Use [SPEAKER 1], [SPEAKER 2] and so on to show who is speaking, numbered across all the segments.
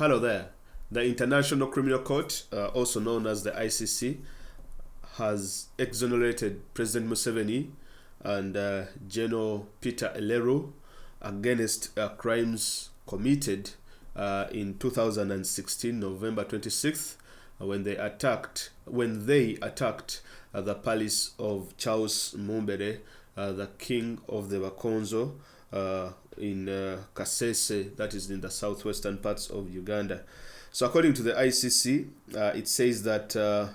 [SPEAKER 1] Hello there. The International Criminal Court, also known as the ICC, has exonerated President Museveni and General Peter Elwelu against crimes committed in 2016, November 26th, when they attacked the palace of Charles Mumbere, the king of the Bakonzo, in Kasese, that is in the southwestern parts of Uganda. So according to the ICC, it says that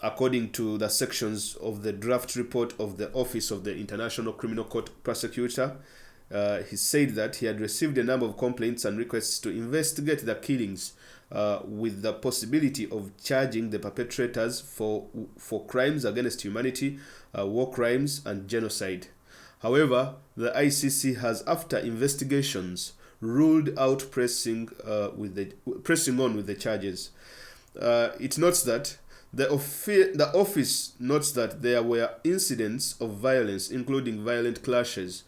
[SPEAKER 1] according to the sections of the draft report of the Office of the International Criminal Court Prosecutor, he said that he had received a number of complaints and requests to investigate the killings with the possibility of charging the perpetrators for crimes against humanity, war crimes, and genocide. However, the ICC has, after investigations, ruled out pressing on with the charges. It notes that the office notes that there were incidents of violence, including violent clashes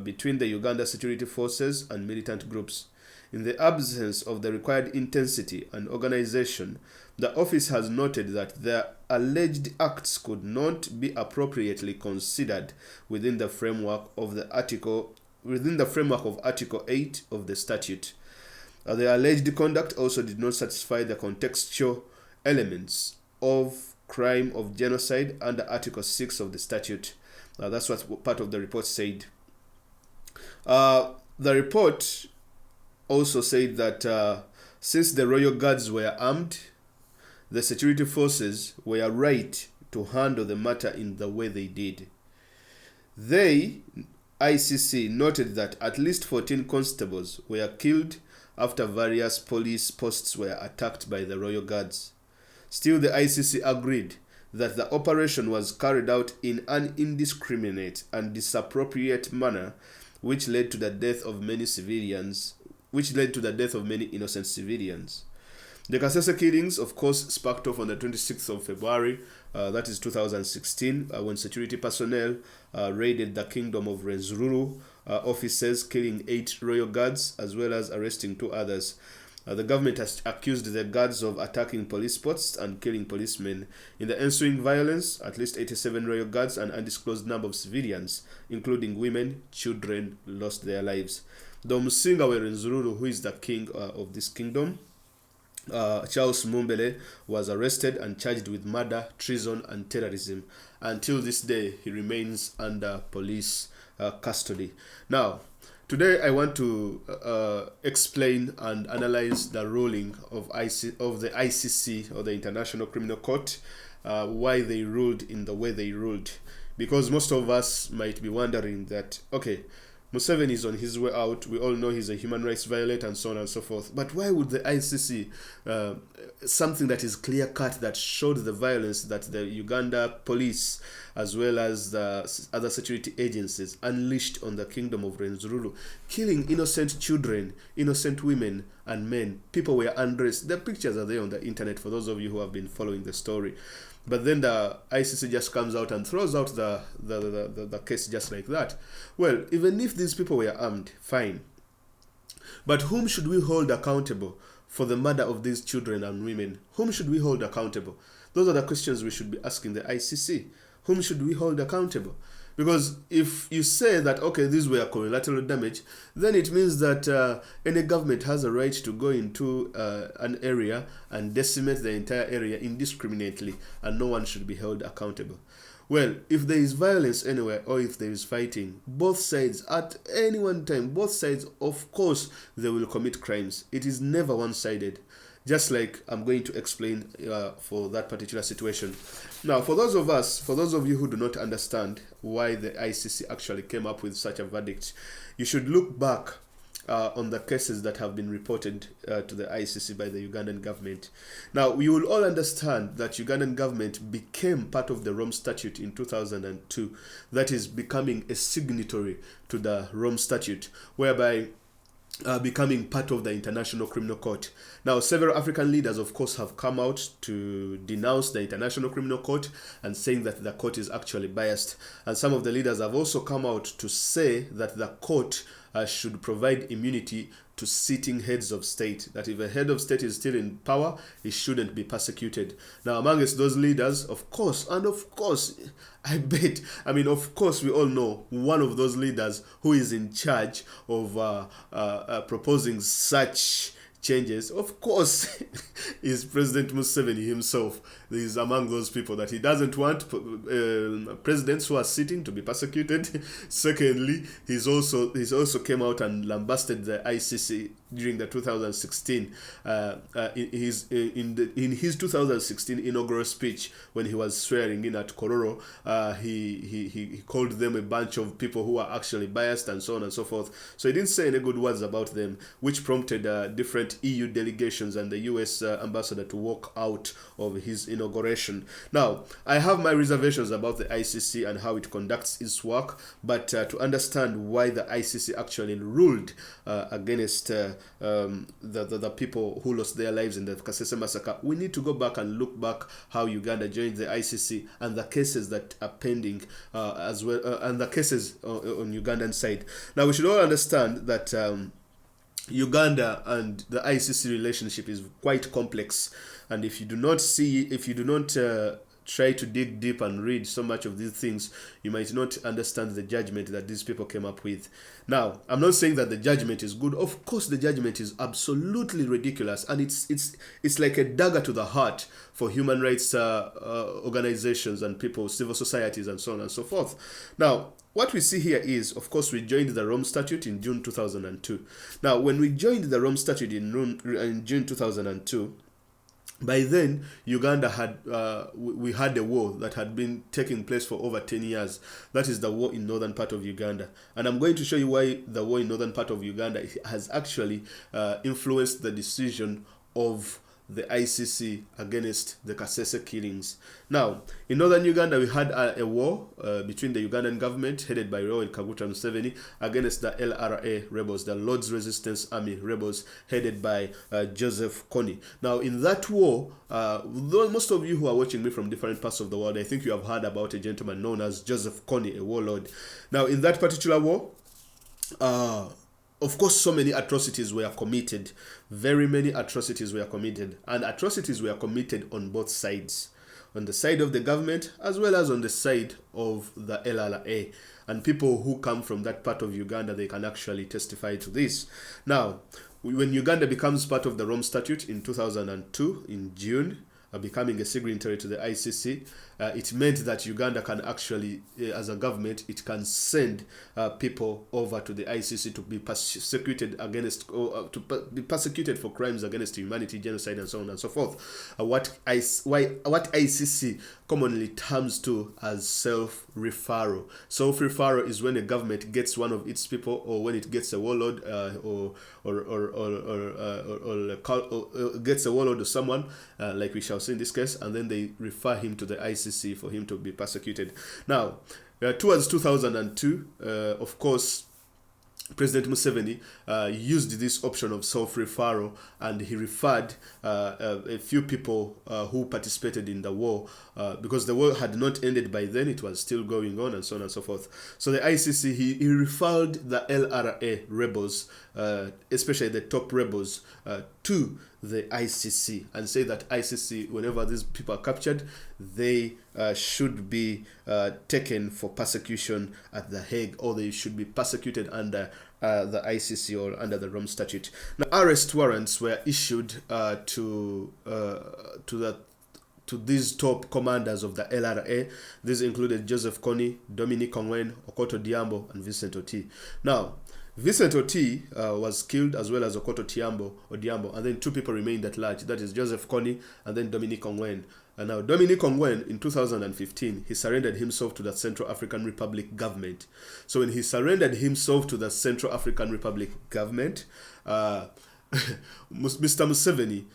[SPEAKER 1] between the Uganda security forces and militant groups. In the absence of the required intensity and organization, the office has noted that the alleged acts could not be appropriately considered within the framework of Article 8 of the statute. The alleged conduct also did not satisfy the contextual elements of crime of genocide under Article 6 of the statute. That's what part of the report said. The report also said that since the royal guards were armed, the security forces were right to handle the matter in the way they did. ICC noted that at least 14 constables were killed after various police posts were attacked by the royal guards. Still, the ICC agreed that the operation was carried out in an indiscriminate and disappropriate manner, which led to the death of many innocent civilians. The Kasese killings, of course, sparked off on the 26th of February, that is 2016, when security personnel raided the kingdom of Rwenzururu offices, killing 8 royal guards as well as arresting 2 others. The government has accused the guards of attacking police posts and killing policemen. In the ensuing violence, at least 87 royal guards and undisclosed number of civilians, including women, children, lost their lives. The Musinga wa Rwenzururu, who is the king of this kingdom, Charles Mumbere, was arrested and charged with murder, treason, and terrorism. Until this day, he remains under police custody. Now, today I want to explain and analyze the ruling of the ICC, or the International Criminal Court, why they ruled in the way they ruled. Because most of us might be wondering that, okay, Museveni is on his way out. We all know he's a human rights violator and so on and so forth. But why would the ICC, something that is clear-cut, that showed the violence that the Uganda police as well as the other security agencies unleashed on the kingdom of Rwenzururu, killing innocent children, innocent women and men? People were undressed. The pictures are there on the internet for those of you who have been following the story. But then the ICC just comes out and throws out the case just like that. Well, even if these people were armed, fine. But whom should we hold accountable for the murder of these children and women? Whom should we hold accountable? Those are the questions we should be asking the ICC. Whom should we hold accountable? Because if you say that, okay, these were collateral damage, then it means that any government has a right to go into an area and decimate the entire area indiscriminately, and no one should be held accountable. Well, if there is violence anywhere, or if there is fighting, both sides, at any one time, both sides, of course, they will commit crimes. It is never one-sided. Just like I'm going to explain for that particular situation. Now, for those of you who do not understand why the ICC actually came up with such a verdict, you should look back on the cases that have been reported to the ICC by the Ugandan government. Now, we will all understand that Ugandan government became part of the Rome Statute in 2002. That is becoming a signatory to the Rome Statute, whereby becoming part of the International Criminal Court. Now, several African leaders, of course, have come out to denounce the International Criminal Court and saying that the court is actually biased. And some of the leaders have also come out to say that the court should provide immunity to sitting heads of state, that if a head of state is still in power, he shouldn't be persecuted. Now, amongst those leaders, of course, of course, we all know one of those leaders who is in charge of proposing such changes, of course, is President Museveni himself. He is among those people that he doesn't want presidents who are sitting to be persecuted. Secondly, he's also came out and lambasted the ICC during the 2016 in his 2016 inaugural speech when he was swearing in at Kororo. He called them a bunch of people who are actually biased and so on and so forth. So he didn't say any good words about them, which prompted different EU delegations and the US ambassador to walk out of his inauguration. Now, I have my reservations about the ICC and how it conducts its work, but to understand why the ICC actually ruled against the people who lost their lives in the Kasese massacre, we need to go back and look back how Uganda joined the ICC and the cases that are pending as well, and the cases on Ugandan side. Now, we should all understand that Uganda and the ICC relationship is quite complex, and if you do not try to dig deep and read so much of these things, you might not understand the judgment that these people came up with. Now, I'm not saying that the judgment is good. Of course, the judgment is absolutely ridiculous, and it's like a dagger to the heart for human rights organizations and people, civil societies, and so on and so forth. Now, what we see here is, of course, we joined the Rome Statute in June 2002. Now, when we joined the Rome Statute in June 2002, by then, Uganda had we had a war that had been taking place for over 10 years. That is the war in northern part of Uganda. And I'm going to show you why the war in northern part of Uganda has actually influenced the decision of the ICC against the Kasese killings. Now, in northern Uganda, we had a war between the Ugandan government, headed by Yoweri Kaguta Museveni, against the LRA rebels, the Lord's Resistance Army rebels, headed by Joseph Kony. Now, in that war, though most of you who are watching me from different parts of the world, I think you have heard about a gentleman known as Joseph Kony, a warlord. Now, in that particular war, of course, so many atrocities were committed. Very many atrocities were committed. And atrocities were committed on both sides. On the side of the government, as well as on the side of the LRA. And people who come from that part of Uganda, they can actually testify to this. Now, when Uganda becomes part of the Rome Statute in 2002, in June, becoming a signatory to the ICC, it meant that Uganda can actually, as a government, it can send people over to the ICC to be persecuted against, or to be persecuted for crimes against humanity, genocide, and so on and so forth. What ICC commonly terms to as self-referral. Self-referral is when a government gets one of its people, or when it gets a warlord, or gets a warlord or someone, like we shall see in this case, and then they refer him to the ICC for him to be persecuted. Now, towards 2002, of course, President Museveni used this option of self-referral, and he referred a few people who participated in the war, because the war had not ended by then, it was still going on, and so on and so forth. So the ICC, he referred the LRA rebels, especially the top rebels, to the ICC, and say that ICC, whenever these people are captured, they should be taken for persecution at The Hague, or they should be persecuted under the ICC or under the Rome Statute. Now, arrest warrants were issued to these top commanders of the LRA. These included Joseph Kony, Dominic Ongwen, Okoto Diambo, and Vincent Oti. Now, Vincent Oti was killed, as well as Okoto Diambo, and then two people remained at large. That is Joseph Kony and then Dominic Ongwen. And now Dominic Ongwen, in 2015, he surrendered himself to the Central African Republic government. So when he surrendered himself to the Central African Republic government, Mr. Museveni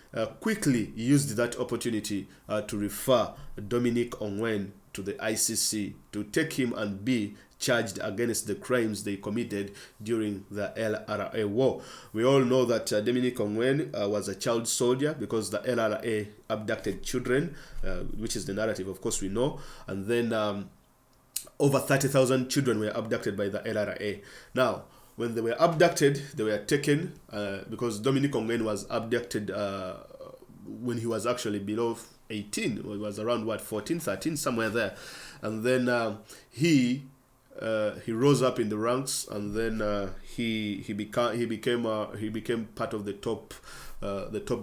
[SPEAKER 1] quickly used that opportunity to refer Dominic Ongwen to the ICC to take him and be charged against the crimes they committed during the LRA war. We all know that Dominic Ongwen was a child soldier, because the LRA abducted children, which is the narrative, of course, we know. And then over 30,000 children were abducted by the LRA. Now, when they were abducted, they were taken because Dominic Ongwen was abducted when he was actually below 18. It was around 14, 13, somewhere there. And then he rose up in the ranks, and then he became part of the top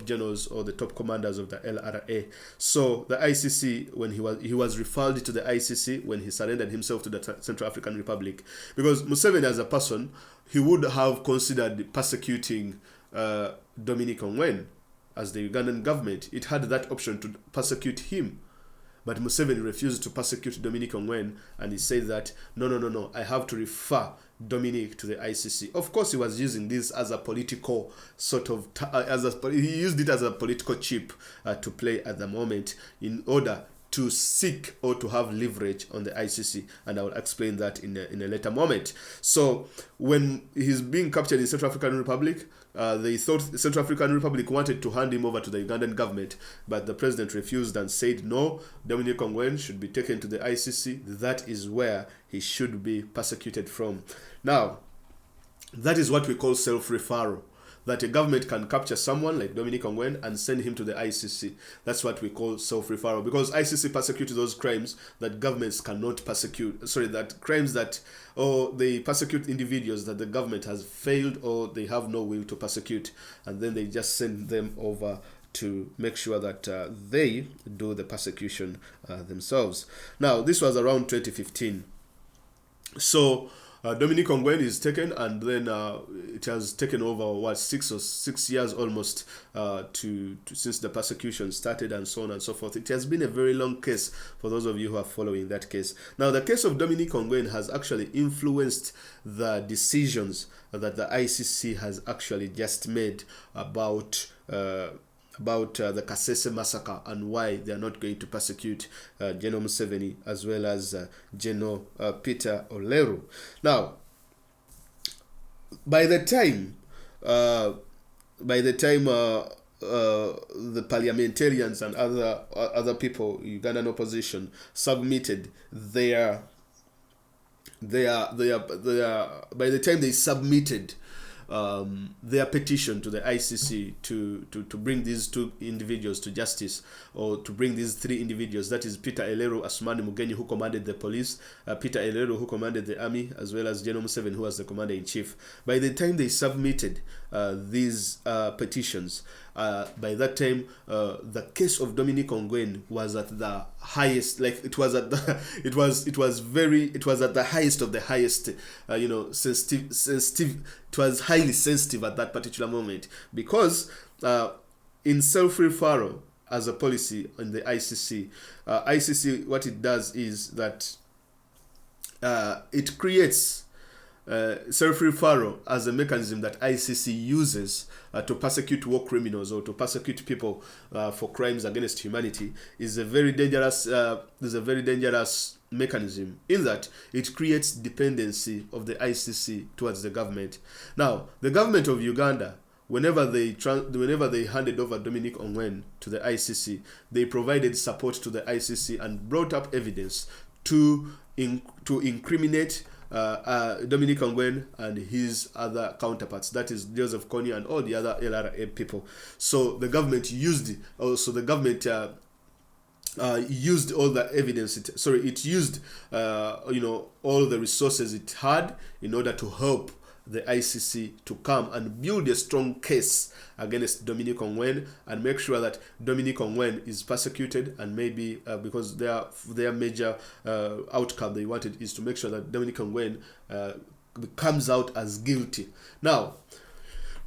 [SPEAKER 1] generals or the top commanders of the LRA. So the ICC, when he was referred to the ICC when he surrendered himself to the Central African Republic, because Museveni as a person, he would have considered persecuting Dominic Ongwen as the Ugandan government. It had that option to persecute him. But Museveni refused to persecute Dominic Ongwen, and he said that, no, I have to refer Dominic to the ICC. Of course, he was using this as a political sort of, he used it as a political chip to play at the moment in order to seek or to have leverage on the ICC, and I will explain that in a later moment. So when he's being captured in Central African Republic, they thought the Central African Republic wanted to hand him over to the Ugandan government, but the president refused and said, no, Dominic Ongwen should be taken to the ICC. That is where he should be persecuted from. Now, that is what we call self-referral. That a government can capture someone like Dominic Ongwen and send him to the ICC. That's what we call self-referral, because ICC persecute those crimes that governments cannot persecute. Sorry, that crimes that, or they persecute individuals that the government has failed or they have no will to persecute, and then they just send them over to make sure that they do the persecution themselves. Now, this was around 2015. So Dominic Ongwen is taken, and then it has taken over 6 years almost since the persecution started, and so on and so forth. It has been a very long case for those of you who are following that case. Now, the case of Dominic Ongwen has actually influenced the decisions that the ICC has actually just made about the Kasese massacre and why they are not going to persecute General Museveni as well as General Peter Elwelu. Now, by the time the parliamentarians and other people, Ugandan opposition, submitted by the time they submitted their petition to the ICC to bring these two individuals to justice, or to bring these three individuals, that is Peter Elwelu, Asmani Mugenyi, who commanded the police, Peter Elwelu, who commanded the army, as well as General Museveni, who was the commander-in-chief. By the time they submitted these petitions, by that time the case of Dominic Ongwen was at the highest, like it was at the it was at the highest of the highest, sensitive. It was highly sensitive at that particular moment, because in self-referral as a policy in the ICC, what it does is that it creates self-referral as a mechanism that ICC uses to persecute war criminals or to persecute people for crimes against humanity. Is a very dangerous mechanism, in that it creates dependency of the ICC towards the government. Now, the government of Uganda, whenever they handed over Dominic Ongwen to the ICC, they provided support to the ICC and brought up evidence to incriminate Dominic Ongwen and his other counterparts, that is Joseph Kony and all the other LRA people. So the government used all the evidence. It used all the resources it had in order to help the ICC to come and build a strong case against Dominic Ongwen and make sure that Dominic Ongwen is persecuted, and maybe because their major outcome they wanted is to make sure that Dominic Ongwen comes out as guilty. Now,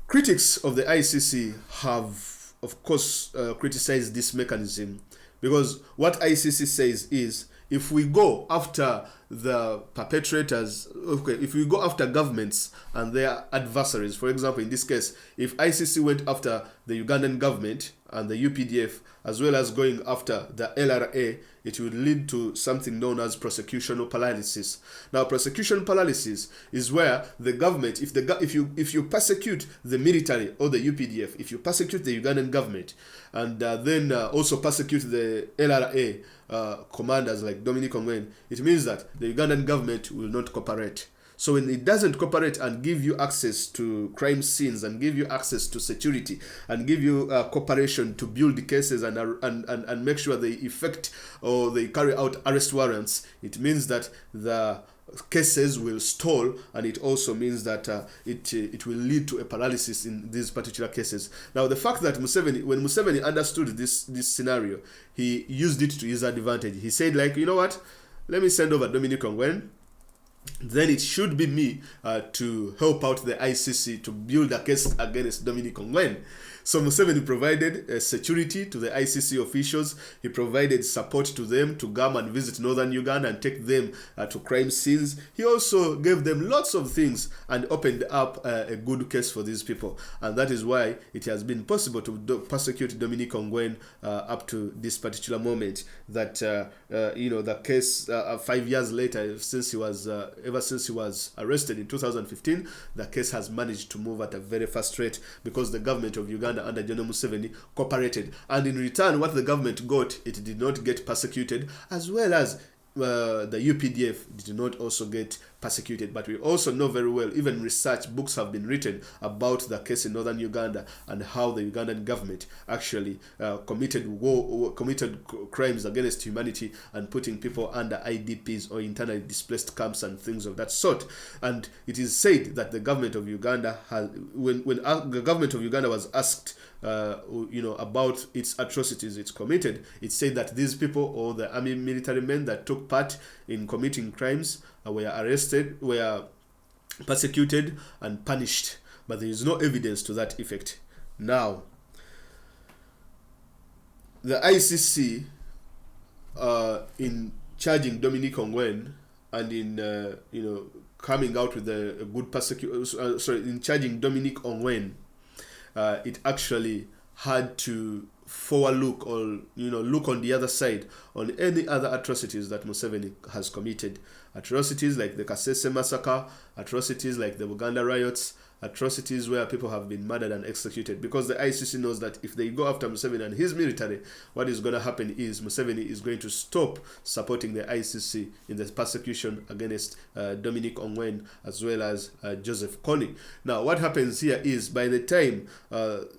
[SPEAKER 1] critics of the ICC have, of course, criticized this mechanism, because what ICC says is, if we go after the perpetrators, if we go after governments and their adversaries, for example, in this case, if ICC went after the Ugandan government and the UPDF, as well as going after the LRA, it would lead to something known as prosecution paralysis. Now, prosecution paralysis is where the government, if you persecute the military or the UPDF, if you persecute the Ugandan government, and then also persecute the LRA commanders like Dominic Ongwen, it means that the Ugandan government will not cooperate. So when it doesn't cooperate and give you access to crime scenes and give you access to security and give you cooperation to build the cases and make sure they effect or they carry out arrest warrants, it means that the cases will stall, and it also means that it will lead to a paralysis in these particular cases. Now, the fact that when Museveni understood this scenario, he used it to his advantage. He said, like, you know what, let me send over Dominic Ongwen, then it should be me to help out the ICC to build a case against Dominic Ongwen. So Museveni provided security to the ICC officials. He provided support to them to come and visit northern Uganda and take them to crime scenes. He also gave them lots of things and opened up a good case for these people. And that is why it has been possible to prosecute Dominic Ongwen up to this particular moment. That the case 5 years later, ever since he was arrested in 2015, the case has managed to move at a very fast rate because the government of Uganda under General Museveni cooperated, and in return what the government got, it did not get persecuted, as well as the UPDF did not also get persecuted. But we also know very well, even research books have been written about the case in northern Uganda and how the Ugandan government actually committed crimes against humanity and putting people under IDPs or internally displaced camps and things of that sort. And it is said that the government of Uganda has, when the government of Uganda was asked about its atrocities it's committed, it said that these people, or the army military men that took part in committing crimes, were arrested, were persecuted and punished, but there is no evidence to that effect. Now, the ICC, in charging Dominic Ongwen and in coming out with a good in charging Dominic Ongwen, it actually had to forward look, or look on the other side on any other atrocities that Museveni has committed. Atrocities like the Kasese massacre, atrocities like the Uganda riots, atrocities where people have been murdered and executed, because the ICC knows that if they go after Museveni and his military, what is going to happen is Museveni is going to stop supporting the ICC in the persecution against Dominic Ongwen as well as Joseph Kony. Now, what happens here is, by the time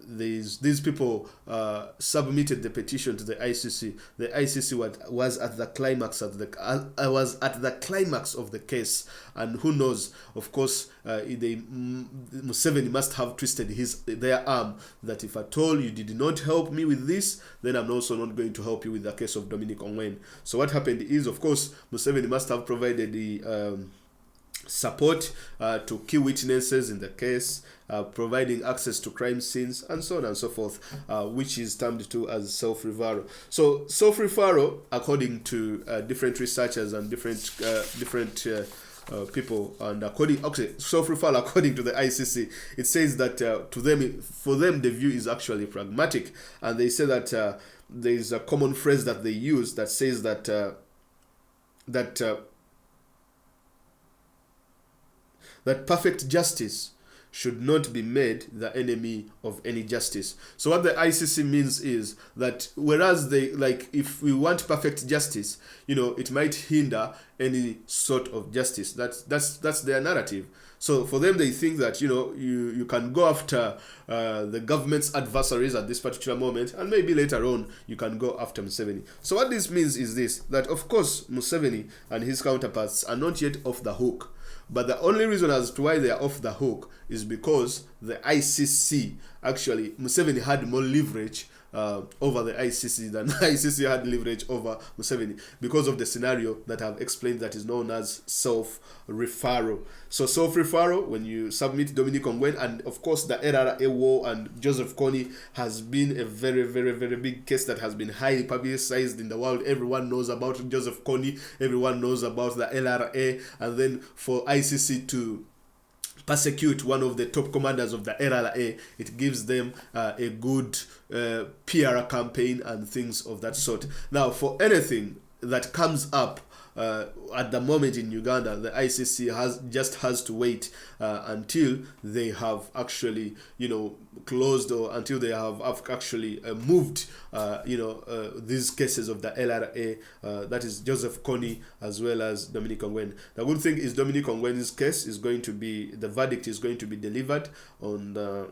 [SPEAKER 1] these people submitted the petition to the ICC was at the climax of the case, and who knows, of course, Museveni must have twisted their arm that if at all you did not help me with this, then I'm also not going to help you with the case of Dominic Ongwen. So what happened is, of course, Museveni must have provided the support to key witnesses in the case, providing access to crime scenes, and so on and so forth, which is termed to as self-referral. So self-referral, according to different researchers and different people, and self-referral according to the ICC, it says that for them the view is actually pragmatic, and they say that there is a common phrase that they use that says that perfect justice should not be made the enemy of any justice. So what the ICC means is that whereas if we want perfect justice, it might hinder any sort of justice. That's their narrative. So for them, they think that you can go after the government's adversaries at this particular moment, and maybe later on you can go after Museveni. So what this means is this: that of course Museveni and his counterparts are not yet off the hook. But the only reason as to why they are off the hook is because the ICC, actually, Museveni had more leverage over the ICC than the ICC had leverage over Museveni, because of the scenario that I've explained that is known as self-referral. So self-referral, when you submit Dominic Ongwen, and of course the LRA war and Joseph Kony has been a very, very, very big case that has been highly publicized in the world. Everyone knows about Joseph Kony, everyone knows about the LRA, and then for ICC to persecute one of the top commanders of the LRA, it gives them a good PR campaign and things of that sort. Now, for anything that comes up at the moment in Uganda, the ICC has to wait until they have actually, closed, or until they have actually moved, these cases of the LRA, that is Joseph Kony as well as Dominic Ongwen. The good thing is Dominic Ongwen's case is going to be, the verdict is going to be delivered on the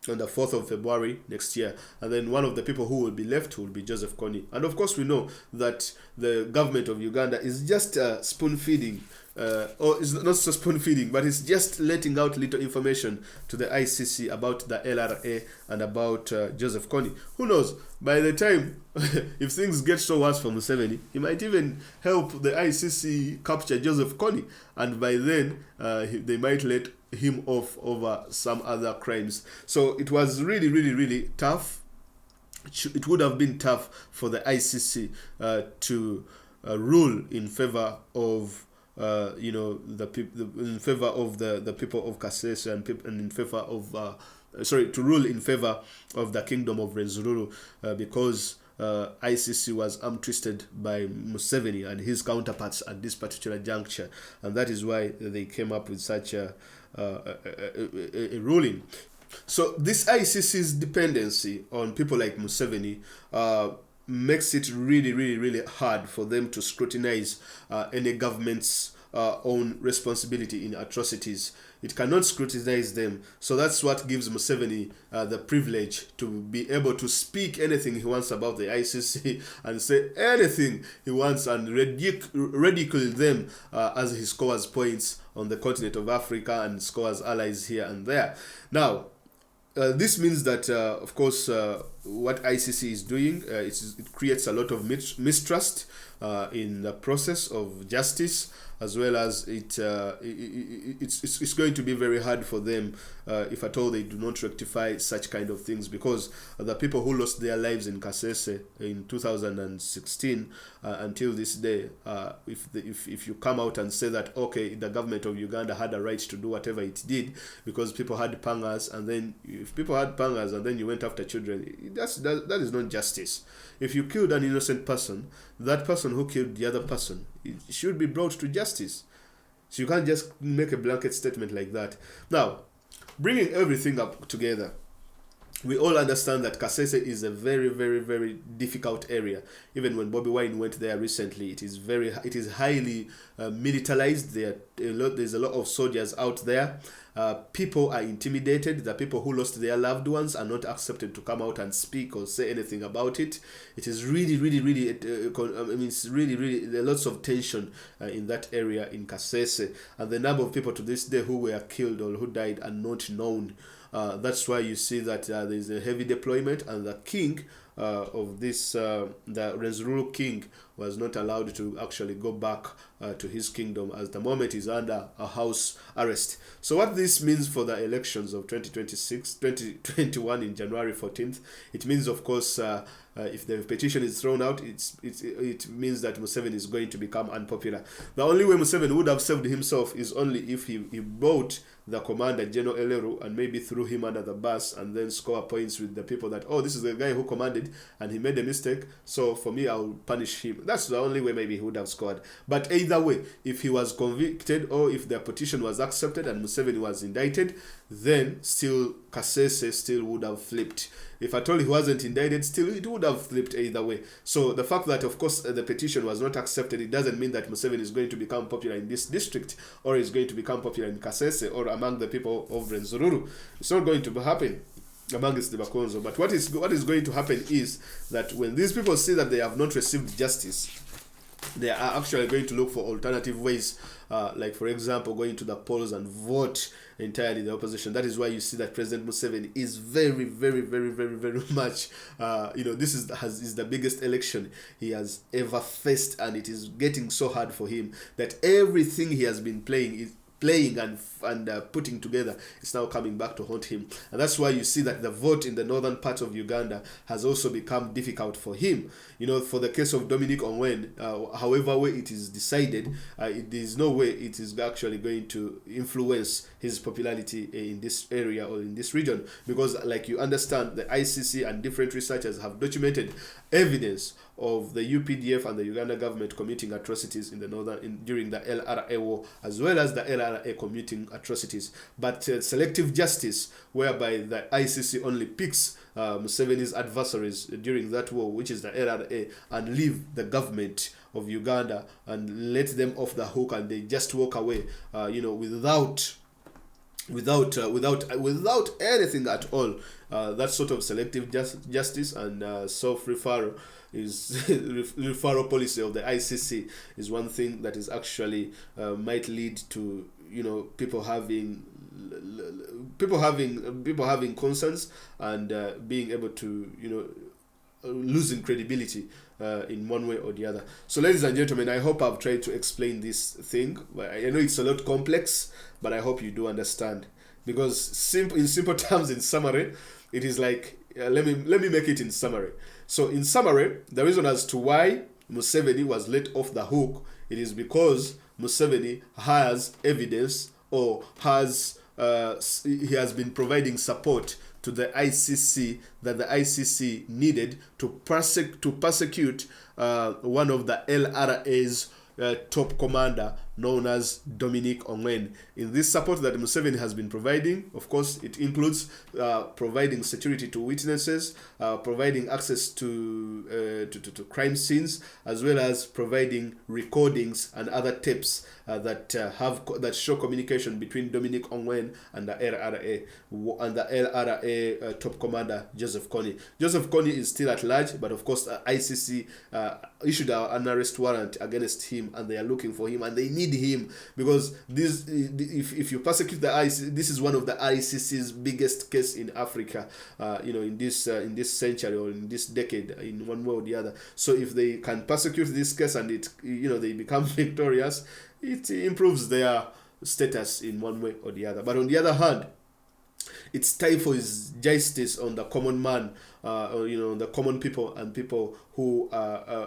[SPEAKER 1] 4th of February next year, and then one of the people who will be left will be Joseph Kony. And of course we know that the government of Uganda is just spoon feeding, or it's not so spoon feeding, but it's just letting out little information to the ICC about the LRA and about Joseph Kony. Who knows, by the time if things get so worse for Museveni, he might even help the ICC capture Joseph Kony, and by then they might let him off over some other crimes. So it was really, really, really tough. It would have been tough for the ICC to rule in favor of in favor of the people of Kasese and in favor of to rule in favor of the kingdom of Rwenzururu, because ICC was arm twisted by Museveni and his counterparts at this particular juncture, and that is why they came up with such a ruling. So this ICC's dependency on people like Museveni makes it really, really, really hard for them to scrutinize any government's own responsibility in atrocities. It cannot scrutinize them. So that's what gives Museveni the privilege to be able to speak anything he wants about the ICC and say anything he wants and ridicule them as he scores points on the continent of Africa and scores allies here and there. Now, this means that, of course, what ICC is doing, it creates a lot of mistrust in the process of justice, as well as it's going to be very hard for them if at all they do not rectify such kind of things, because the people who lost their lives in Kasese in 2016 until this day, if you come out and say that, okay, the government of Uganda had a right to do whatever it did because people had pangas, and then if people had pangas and then you went after children, that is not justice. If you killed an innocent person, that person who killed the other person, it should be brought to justice. So you can't just make a blanket statement like that. Now, bringing everything up together, we all understand that Kasese is a very, very, very difficult area. Even when Bobby Wine went there recently, it is highly militarized. There's a lot of soldiers out there. People are intimidated. The people who lost their loved ones are not accepted to come out and speak or say anything about it. It is really, really, really, it's really, really, there are lots of tension in that area in Kasese. And the number of people to this day who were killed or who died are not known. That's why you see that there is a heavy deployment, and the king of this, the Rwenzururu king, was not allowed to actually go back to his kingdom, as the moment is under a house arrest. So what this means for the elections of 2021 in January 14th, it means, of course, if the petition is thrown out, it means that Museveni is going to become unpopular. The only way Museveni would have saved himself is only if he brought the commander, General Elwelu, and maybe threw him under the bus and then score points with the people that, oh, this is the guy who commanded and he made a mistake, so for me, I'll punish him. That's the only way maybe he would have scored. But either way, if he was convicted or if the petition was accepted and Museveni was indicted, then still Kasese still would have flipped. If at all he wasn't indicted, still it would have flipped either way. So the fact that, of course, the petition was not accepted, it doesn't mean that Museveni is going to become popular in this district, or is going to become popular in Kasese or among the people of Rwenzururu. It's not going to happen amongst the Bakonzo. But what is going to happen is that when these people see that they have not received justice, they are actually going to look for alternative ways, like, for example, going to the polls and vote entirely the opposition. That is why you see that President Museveni is very, very, very, very, very much, this is the biggest election he has ever faced, and it is getting so hard for him that everything he has been playing playing and putting together, it's now coming back to haunt him. And that's why you see that the vote in the northern part of Uganda has also become difficult for him. You know, for the case of Dominic Ongwen, however way it is decided, there is no way it is actually going to influence his popularity in this area or in this region, because like you understand, the ICC and different researchers have documented evidence of the UPDF and the Uganda government committing atrocities in the during the LRA war, as well as the LRA committing atrocities. But selective justice, whereby the ICC only picks Museveni's adversaries during that war, which is the LRA, and leave the government of Uganda and let them off the hook, and they just walk away, you know, without anything at all. That sort of selective justice and self-referral referral policy of the ICC is one thing that is actually might lead to, you know, people having concerns and being able to, you know, losing credibility in one way or the other. So ladies and gentlemen, I hope I've tried to explain this thing. I know it's a lot complex, but I hope you do understand, because in simple terms, in summary, it is like, let me make it in summary. So in summary, the reason as to why Museveni was let off the hook, it is because Museveni has evidence, or he has been providing support to the ICC that the ICC needed to persecute one of the LRA's top commander, known as Dominic Ongwen. In this support that Museveni has been providing, of course, it includes providing security to witnesses, providing access to crime scenes, as well as providing recordings and other tapes that show communication between Dominic Ongwen and the LRA top commander Joseph Kony. Joseph Kony is still at large, but of course ICC issued an arrest warrant against him, and they are looking for him, and they need him, because this, if you persecute the ICC, this is one of the ICC's biggest case in Africa, you know, in this century or in this decade, in one way or the other. So if they can persecute this case and it, you know, they become victorious, it improves their status in one way or the other. But on the other hand, it stifles justice on the common man, or, you know, the common people, and people who lots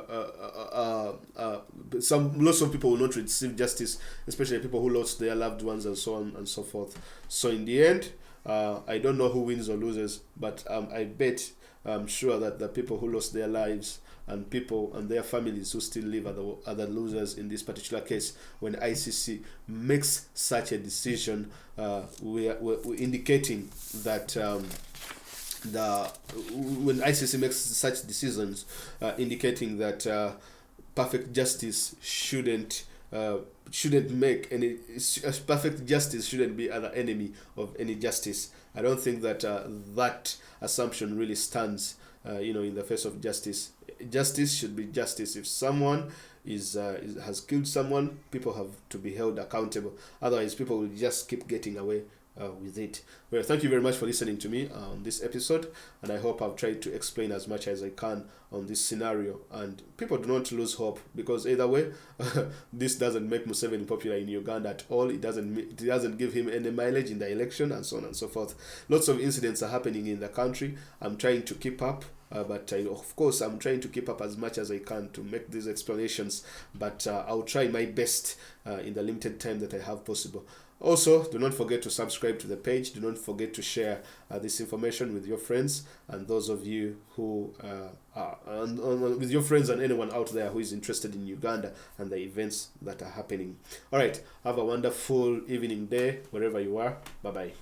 [SPEAKER 1] of people will not receive justice, especially people who lost their loved ones and so on and so forth. So in the end, I don't know who wins or loses, but I'm sure that the people who lost their lives and people and their families who still live are the losers in this particular case. When ICC makes such a decision, we're indicating that when ICC makes such decisions, indicating that perfect justice shouldn't make any perfect justice shouldn't be an enemy of any justice. I don't think that that assumption really stands, you know, in the face of justice. Justice should be justice. If someone has killed someone, people have to be held accountable. Otherwise, people will just keep getting away with it. Well, thank you very much for listening to me on this episode, and I hope I've tried to explain as much as I can on this scenario. And people do not lose hope, because either way, this doesn't make Museveni popular in Uganda at all. It doesn't give him any mileage in the election, and so on and so forth. Lots of incidents are happening in the country. I'm trying to keep up. But of course, I'm trying to keep up as much as I can to make these explanations. But I'll try my best in the limited time that I have possible. Also, do not forget to subscribe to the page. Do not forget to share this information with your friends and those of you who with your friends and anyone out there who is interested in Uganda and the events that are happening. All right, have a wonderful evening day wherever you are. Bye bye.